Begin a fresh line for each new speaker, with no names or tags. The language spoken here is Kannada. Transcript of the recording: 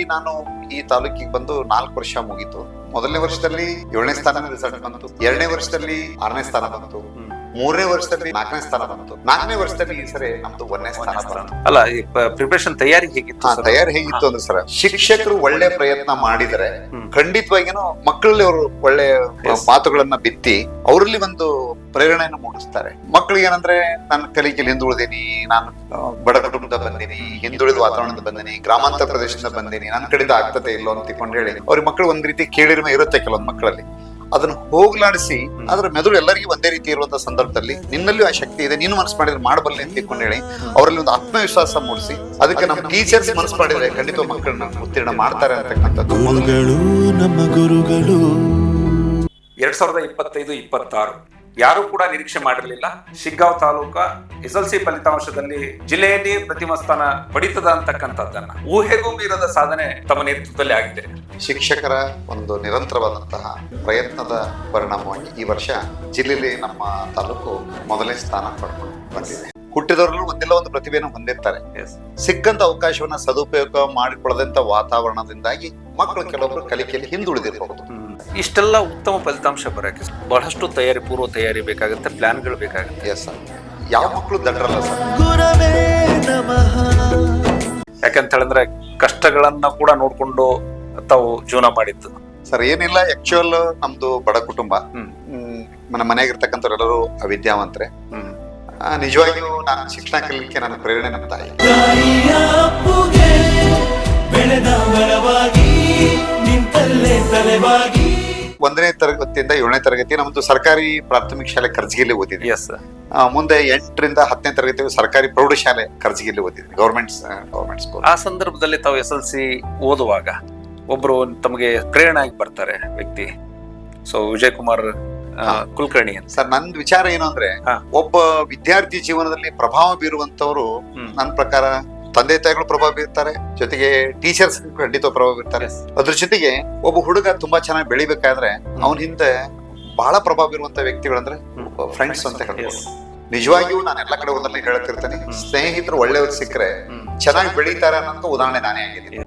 ದಾಟಿ ನಾನು ಈ ತಾಲೂಕಿಗೆ ಬಂದು 4 ವರ್ಷ ಮುಗೀತು. ಮೊದಲನೇ ವರ್ಷದಲ್ಲಿ 7ನೇ ಸ್ಥಾನ ರಿಸಲ್ಟ್ ಬಂತು, 2ನೇ ವರ್ಷದಲ್ಲಿ 6ನೇ ಸ್ಥಾನ ಬಂತು, 3ನೇ ವರ್ಷದಲ್ಲಿ 4ನೇ ಸ್ಥಾನ ಬಂತು, 4ನೇ ವರ್ಷದಲ್ಲಿ ಈ ಸರಿ ನಮ್ದು 1ನೇ ಸ್ಥಾನ ಬಂತು.
ಅಲ್ಲ, ಈ ಪ್ರಿಪರೇಷನ್ ತಯಾರಿ ಹೇಗಿತ್ತು?
ತಯಾರಿ ಹೇಗಿತ್ತು ಅಂದ್ರೆ ಸರ್, ಶಿಕ್ಷಕರು ಒಳ್ಳೆ ಪ್ರಯತ್ನ ಮಾಡಿದರೆ ಖಂಡಿತವಾಗಿನೂ ಮಕ್ಕಳಲ್ಲಿ ಅವರು ಒಳ್ಳೆ ಮಾತುಗಳನ್ನ ಬಿತ್ತಿ ಅವರಲ್ಲಿ ಒಂದು ಪ್ರೇರಣೆಯನ್ನು ಮೂಡಿಸ್ತಾರೆ. ಮಕ್ಕಳಿಗೆ ಏನಂದ್ರೆ ನಾನು ಕಲಿಕೆಯಲ್ಲಿ ಹಿಂದುಳಿದೀನಿ, ನಾನು ಬಡ ಕುಟುಂಬದ ಬಂದೀನಿ, ಹಿಂದುಳಿದ ವಾತಾವರಣದ ಬಂದೀನಿ, ಗ್ರಾಮಾಂತರ ಪ್ರದೇಶದಿಂದ ಬಂದೀನಿ, ನನ್ನ ಕಡೆಯಿಂದ ಆಗ್ತದೆ ಇಲ್ಲೋ ಅಂತ ತಿಳ್ಕೊಂಡು ಹೇಳಿ ಅವ್ರಿಗೆ ಮಕ್ಕಳು ಒಂದ್ ರೀತಿ ಕೇಳಿರಿಮೆ ಇರುತ್ತೆ ಕೆಲವೊಂದು ಮಕ್ಕಳಲ್ಲಿ. ಅದನ್ನ ಹೋಗ್ಲಾಡಿಸಿ ಅದ್ರ ಮೆದುಳು ಎಲ್ಲರಿಗೂ ಒಂದೇ ರೀತಿ ಇರುವಂತಹ ಸಂದರ್ಭದಲ್ಲಿ ನಿನ್ನಲ್ಲಿಯೂ ಆ ಶಕ್ತಿ ಇದೆ, ನೀನು ಮನಸ್ಸು ಮಾಡಿದ್ರೆ ಮಾಡಬಲ್ಲೆ ಅಂತ ತಿಳ್ಕೊಂಡು ಹೇಳಿ ಅವರಲ್ಲಿ ಒಂದು ಆತ್ಮವಿಶ್ವಾಸ ಮೂಡಿಸಿ ಅದಕ್ಕೆ ನಮ್ಮ ಟೀಚರ್ಸ್ ಮನಸ್ಸು ಮಾಡಿದ್ರೆ ಖಂಡಿತ ಮಕ್ಕಳನ್ನ ಉತ್ತೀರ್ಣ ಮಾಡ್ತಾರೆ ಅಂತಕ್ಕಂಥದ್ದು
ನಮ್ಮ ಗುರುಗಳು.
2025-26 ಯಾರು ಕೂಡ ನಿರೀಕ್ಷೆ ಮಾಡಿರಲಿಲ್ಲ ಶಿಗ್ಗಾಂವ್ ತಾಲೂಕಾ SLC ಫಲಿತಾಂಶದಲ್ಲಿ ಜಿಲ್ಲೆಯಲ್ಲಿ ಪ್ರಥಮ ಸ್ಥಾನ ಪಡಿತದ ಅಂತಕ್ಕಂಥದ್ದನ್ನ ಊಹೆಗೂ ಮೀರದ ಸಾಧನೆ ತಮ್ಮ ನೇತೃತ್ವದಲ್ಲಿ ಆಗಿದೆ.
ಶಿಕ್ಷಕರ ಒಂದು ನಿರಂತರವಾದಂತಹ ಪ್ರಯತ್ನದ ಪರಿಣಾಮವಾಗಿ ಈ ವರ್ಷ ಜಿಲ್ಲೆಯಲ್ಲಿ ನಮ್ಮ ತಾಲೂಕು ಮೊದಲನೇ ಸ್ಥಾನ ಪಡ್ಕೊಂಡು ಬಂದಿದೆ. ಹುಟ್ಟಿದವರಲ್ಲೂ ಒಂದಿಲ್ಲ ಒಂದು ಪ್ರತಿಭೆಯನ್ನು ಹೊಂದಿರ್ತಾರೆ. ಸಿಕ್ಕಂತ ಅವಕಾಶವನ್ನ ಸದುಪಯೋಗ ಮಾಡಿಕೊಳ್ಳದಂತ ವಾತಾವರಣದಿಂದಾಗಿ ಮಕ್ಕಳು ಕೆಲವೊಬ್ರು ಕಲಿಕೆಯಲ್ಲಿ ಹಿಂದುಳಿದಿರಬಹುದು.
ಇಷ್ಟೆಲ್ಲ ಉತ್ತಮ ಫಲಿತಾಂಶ ಬರೋಕೆ ಬಹಳಷ್ಟು ತಯಾರಿ, ಪೂರ್ವ ತಯಾರಿ ಬೇಕಾಗುತ್ತೆ, ಪ್ಲಾನ್ಗಳು ಬೇಕಾಗುತ್ತೆ.
ಎಸ್ ಸರ್, ಯಾವ ಮಕ್ಕಳು ದಡ್ರಲ್ಲ ಸರ್.
ಯಾಕಂತ ಹೇಳಿದ್ರೆ ಕಷ್ಟಗಳನ್ನ ಕೂಡ ನೋಡ್ಕೊಂಡು ತಾವು ಜೀವನ ಮಾಡಿದ್ದು
ಸರ್. ಏನಿಲ್ಲ, ಆಕ್ಚುಯಲ್ ನಮ್ದು ಬಡ ಕುಟುಂಬ. ನನ್ನ ಮನೆಯಾಗಿರ್ತಕ್ಕಂಥವ್ರೆಲ್ಲರೂ ಅವಿದ್ಯಾವಂತರೆ. ನಿಜವಾಗಿಯೂ ನಾನು ಶಿಕ್ಷಣ ಕಲಿಯಲಿಕ್ಕೆ ನನ್ನ ಪ್ರೇರಣೆ ನಮ್ಮ ತಾಯಿ. ಒಂದನೇ ತರಗತಿಯಿಂದ 7ನೇ ತರಗತಿ ನಮ್ದು ಸರ್ಕಾರಿ ಪ್ರಾಥಮಿಕ ಶಾಲೆ ಕರ್ಜಿಗೆಯಲ್ಲಿ ಓದಿದ್ವಿ. ಮುಂದೆ 8ರಿಂದ 10ನೇ ತರಗತಿ ಸರ್ಕಾರಿ ಪ್ರೌಢಶಾಲೆ ಕರ್ಜಿಗೆಯಲ್ಲಿ ಓದಿದ್ವಿ, ಗೌರ್ಮೆಂಟ್ ಸ್ಕೂಲ್.
ಆ ಸಂದರ್ಭದಲ್ಲಿ ತಾವು SLC ಓದುವಾಗ ಒಬ್ರು ತಮಗೆ ಪ್ರೇರಣೆ ಆಗಿ ಬರ್ತಾರೆ ವ್ಯಕ್ತಿ, ಸೊ ವಿಜಯ್ ಕುಮಾರ್ ಕುಲಕರ್ಣಿ ಅಂತ.
ಸರ್, ನನ್ನ ವಿಚಾರ ಏನು ಅಂದ್ರೆ, ಒಬ್ಬ ವಿದ್ಯಾರ್ಥಿ ಜೀವನದಲ್ಲಿ ಪ್ರಭಾವ ಬೀರುವಂತವ್ರು ನನ್ನ ಪ್ರಕಾರ ತಂದೆ ತಾಯಿಗಳು ಪ್ರಭಾವ ಬೀರ್ತಾರೆ, ಜೊತೆಗೆ ಟೀಚರ್ಸ್ ಖಂಡಿತ ಪ್ರಭಾವ ಬೀರ್ತಾರೆ. ಅದ್ರ ಜೊತೆಗೆ ಒಬ್ಬ ಹುಡುಗ ತುಂಬಾ ಚೆನ್ನಾಗಿ ಬೆಳಿಬೇಕಾದ್ರೆ ಅವನ ಹಿಂದೆ ಬಹಳ ಪ್ರಭಾವ ಬೀರುವಂತ ವ್ಯಕ್ತಿಗಳಂದ್ರೆ ಫ್ರೆಂಡ್ಸ್ ಅಂತ ಹೇಳ್ಬೋದು. ನಿಜವಾಗಿಯೂ ನಾನು ಎಲ್ಲ ಕಡೆ ಒಂದಲ್ಲಿ ಹೇಳ್ತಿರ್ತೇನೆ, ಸ್ನೇಹಿತರು ಒಳ್ಳೆಯವ್ರು ಸಿಕ್ಕರೆ ಚೆನ್ನಾಗಿ ಬೆಳೀತಾರೆ ಅನ್ನೋ ಉದಾಹರಣೆ ನಾನೇ ಆಗಿದ್ದೀನಿ.